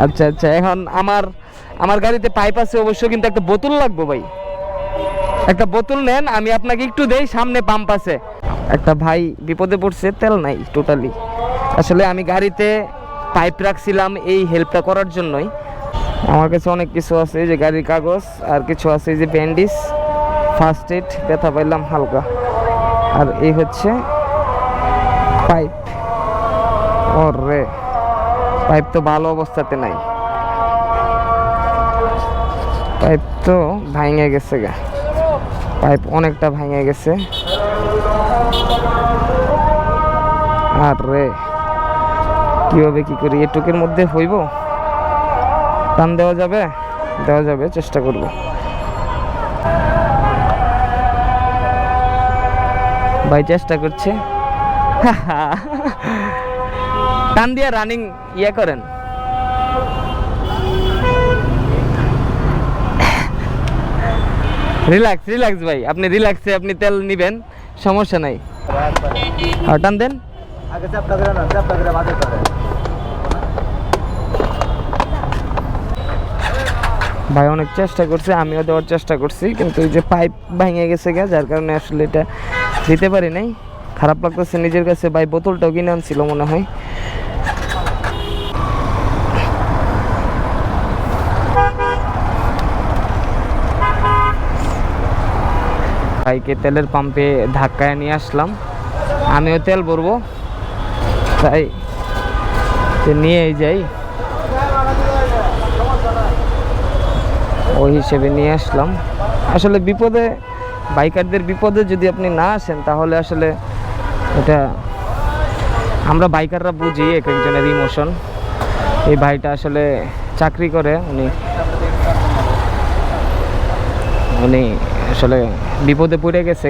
আচ্ছা আচ্ছা, এখন আমার আমার গাড়িতে পাইপ আছে অবশ্য, কিন্তু একটা বোতল লাগবে ভাই। একটা বোতল নেন, আমি আপনাকে একটু দেই, সামনে পাম্প আছে। একটা ভাই বিপদে পড়ছে, তেল নাই টোটালি। আসলে আমি গাড়িতে পাইপ রাখছিলাম এই হেল্পটা করার জন্যই। আমার কাছে অনেক কিছু আছে, এই যে গাড়ির কাগজ, আর কিছু আছে এই যে ব্যান্ডেজ, ফার্স্ট এড, ব্যথা পাইলাম হালকা, আর এই হচ্ছে পাইপ। ওরে পাইপ তো ভালো অবস্থাতে নাই, পাইপ তো ভাঙে গেছে গা, পাইপ অনেকটা ভাঙে গেছে। আর রে কিভাবে কি করি, এটুকের মধ্যে হইব? টান দেওয়া যাবে? দেওয়া যাবে, চেষ্টা করব। ভাই চেষ্টা করছে, টান দিয়ে রানিং ইয়ে করেন। রিল্যাক্স রিল্যাক্স ভাই, আপনি রিল্যাক্সে আপনি তেল নিবেন, সমস্যা নাই। আর টান দেন। ভাই অনেক চেষ্টা করছে, আমিও দেওয়ার চেষ্টা করছি, কিন্তু এই যে পাইপ ভেঙে গেছে গা, যার কারণে আসলে এটা দিতে পারি নাই। খারাপ লাগতেছে নিজের কাছে। ভাই বোতলটাও কিনে আনছিল মনে হয়। ভাইকে তেলের পাম্পে ধাক্কায় নিয়ে আসলাম, আমিও তেল ভরবো, তাই নিয়েই যাই, ওই হিসেবে নিয়ে আসলাম। আসলে বিপদে, বাইকারদের বিপদে যদি আপনি না আসেন, তাহলে আসলে এটা আমরা বাইকাররা বুঝি এক একজনের ইমোশন। এই ভাইটা আসলে চাকরি করে, উনি আসলে বিপদে পড়ে গেছে।